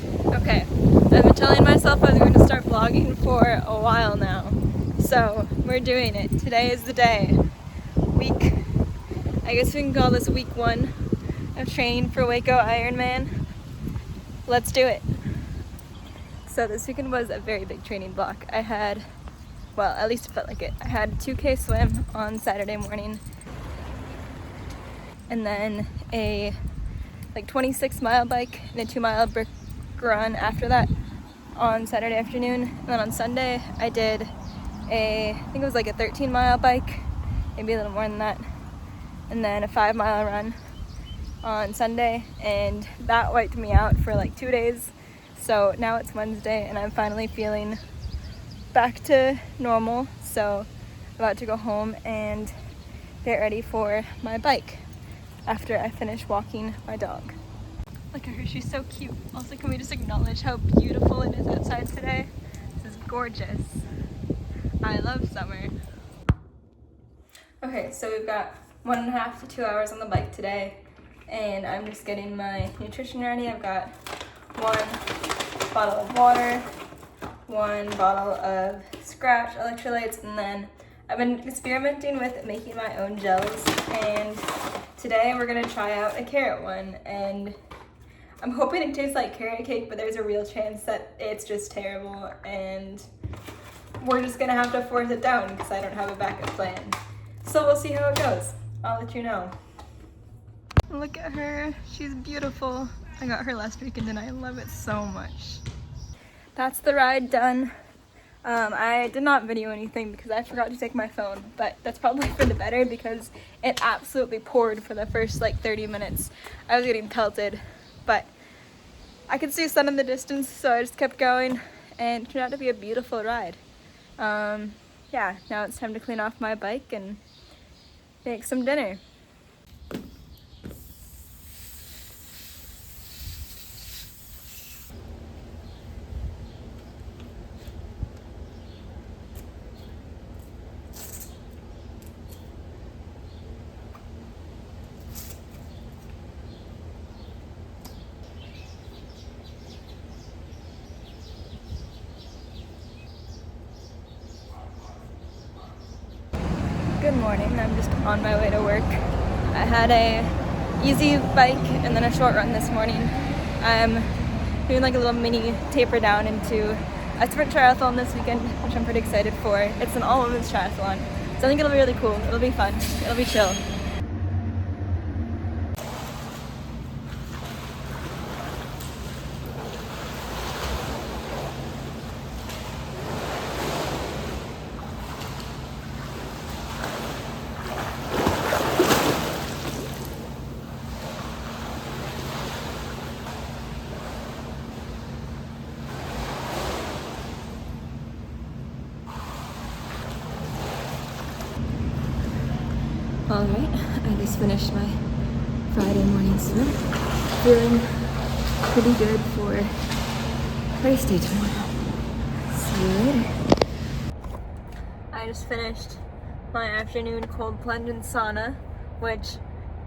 Okay, I've been telling myself I was going to start vlogging for a while now, so we're doing it. Today is the day. I guess we can call this week 1 of training for Waco Ironman. Let's do it. So this weekend was a very big training block. I had, well, at least it felt like it. I had a 2K swim on Saturday morning, and then a 26-mile bike and a 2-mile brick run after that on Saturday afternoon. And then on Sunday I did I think it was like a 13-mile bike, maybe a little more than that, and then a 5-mile run on Sunday, and that wiped me out for like 2 days. So now it's Wednesday and I'm finally feeling back to normal, so I'm about to go home and get ready for my bike after I finish walking my dog. Look at her, she's so cute. Also, can we just acknowledge how beautiful it is outside today? This is gorgeous. I love summer. Okay, so we've got 1.5 to 2 hours on the bike today, and I'm just getting my nutrition ready. I've got 1 bottle of water, 1 bottle of Scratch electrolytes, and then I've been experimenting with making my own gels, and today we're gonna try out a carrot one, and I'm hoping it tastes like carrot cake, but there's a real chance that it's just terrible, and we're just gonna have to force it down because I don't have a backup plan. So we'll see how it goes. I'll let you know. Look at her, she's beautiful. I got her last weekend and I love it so much. That's the ride done. I did not video anything because I forgot to take my phone, but that's probably for the better because it absolutely poured for the first 30 minutes. I was getting pelted, but I could see sun in the distance, so I just kept going, and it turned out to be a beautiful ride. Yeah, now it's time to clean off my bike and make some dinner. Good morning, I'm just on my way to work. I had a easy bike and then a short run this morning. I'm doing a little mini taper down into a sprint triathlon this weekend, which I'm pretty excited for. It's an all-women's triathlon, so I think it'll be really cool. It'll be fun. It'll be chill. Alright, I just finished my Friday morning swim. Feeling pretty good for race day tomorrow. See you later. I just finished my afternoon cold plunge and sauna, which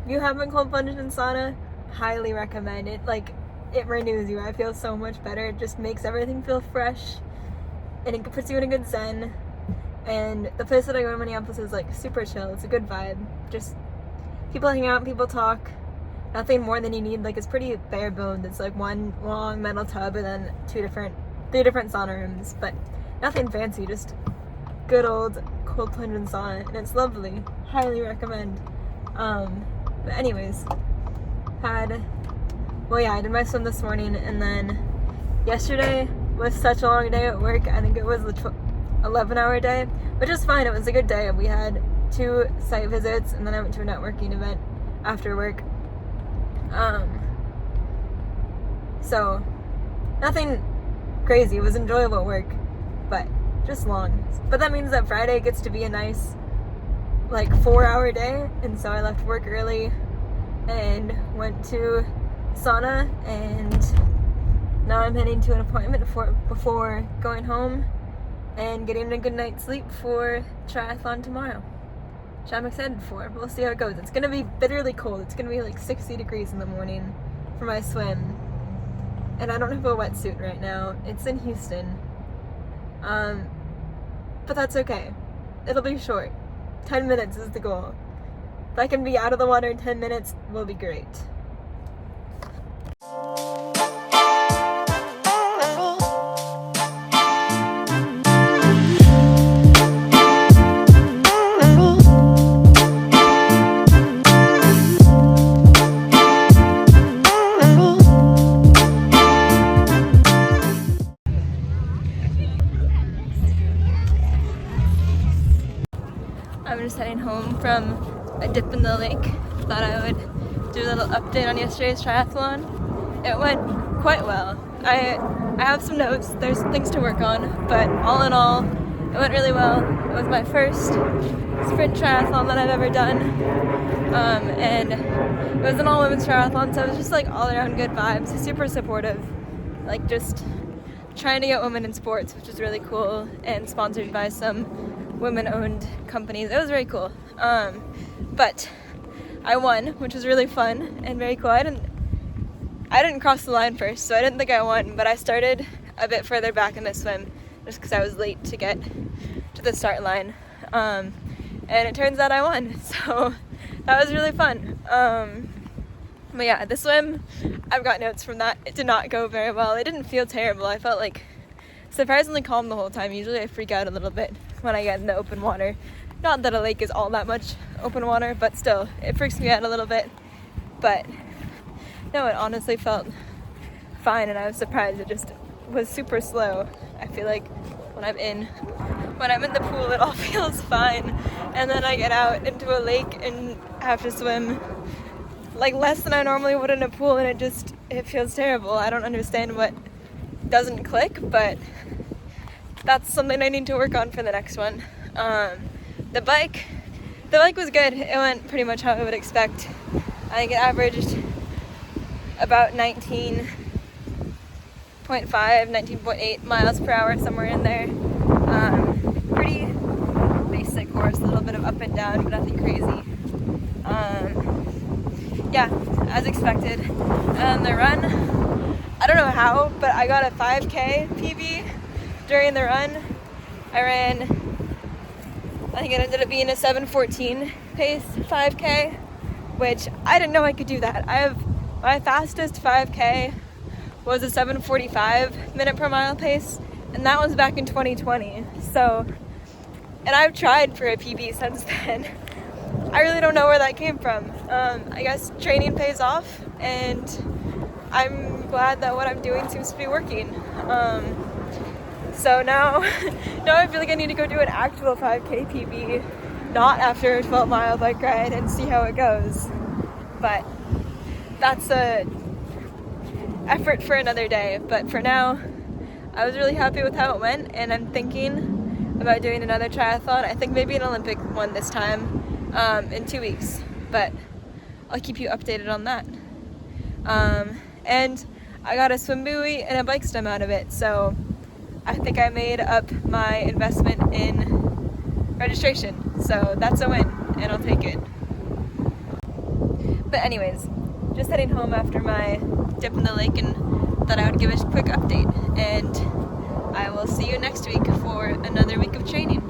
if you haven't cold plunged in sauna, highly recommend it. It renews you. I feel so much better. It just makes everything feel fresh, and it puts you in a good zen. And the place that I go in Minneapolis is super chill. It's a good vibe. Just people hang out, people talk. Nothing more than you need. It's pretty bare bones. It's 1 long metal tub and then 3 different sauna rooms, but nothing fancy. Just good old cold plunge and sauna, and it's lovely. Highly recommend. But anyways, I did my swim this morning, and then yesterday was such a long day at work. I think it was the 11-hour day, which is fine. It was a good day. We had 2 site visits, and then I went to a networking event after work. So nothing crazy. It was enjoyable work, but just long. But that means that Friday gets to be a nice 4-hour day, and so I left work early and went to sauna, and now I'm heading to an appointment before going home and getting a good night's sleep for triathlon tomorrow, which I'm excited for. We'll see how it goes. It's gonna be bitterly cold. It's gonna be 60 degrees in the morning for my swim, and I don't have a wetsuit right now. It's in Houston. But that's okay. It'll be short. 10 minutes is the goal. If I can be out of the water in 10 minutes, we'll be great. I'm just heading home from a dip in the lake. Thought I would do a little update on yesterday's triathlon. It went quite well. I have some notes, there's some things to work on, but all in all, it went really well. It was my first sprint triathlon that I've ever done, and it was an all-women's triathlon, so it was just like all-around good vibes, super supportive, like just trying to get women in sports, which is really cool, and sponsored by some women-owned companies. It was very cool. But I won, which was really fun and very cool. I didn't cross the line first, so I didn't think I won, but I started a bit further back in the swim just because I was late to get to the start line. And it turns out I won, so that was really fun. But yeah, the swim, I've got notes from that. It did not go very well. It didn't feel terrible. I felt like surprisingly calm the whole time. Usually I freak out a little bit when I get in the open water. Not that a lake is all that much open water, but still, it freaks me out a little bit. But no, it honestly felt fine, and I was surprised. It just was super slow. I feel like when I'm in the pool, it all feels fine, and then I get out into a lake and have to swim like less than I normally would in a pool, and it feels terrible. I don't understand what doesn't click, but that's something I need to work on for the next one. The bike was good. It went pretty much how I would expect. I think it averaged about 19.5, 19.8 miles per hour, somewhere in there. Pretty basic course, a little bit of up and down, but nothing crazy. Yeah, as expected. And the run, I don't know how, but I got a 5K PB during the run. I think it ended up being a 7:14 pace 5K, which I didn't know I could do that. My fastest 5K was a 7:45 minute per mile pace, and that was back in 2020. So, and I've tried for a PB since then. I really don't know where that came from. I guess training pays off, and I'm glad that what I'm doing seems to be working. So now I feel like I need to go do an actual 5K PB, not after a 12-mile bike ride, and see how it goes. But that's a effort for another day. But for now, I was really happy with how it went, and I'm thinking about doing another triathlon. I think maybe an Olympic one this time, in 2 weeks. But I'll keep you updated on that. And I got a swim buoy and a bike stem out of it, so I think I made up my investment in registration. So that's a win, and I'll take it. But anyways, just heading home after my dip in the lake, and thought I would give a quick update. And I will see you next week for another week of training.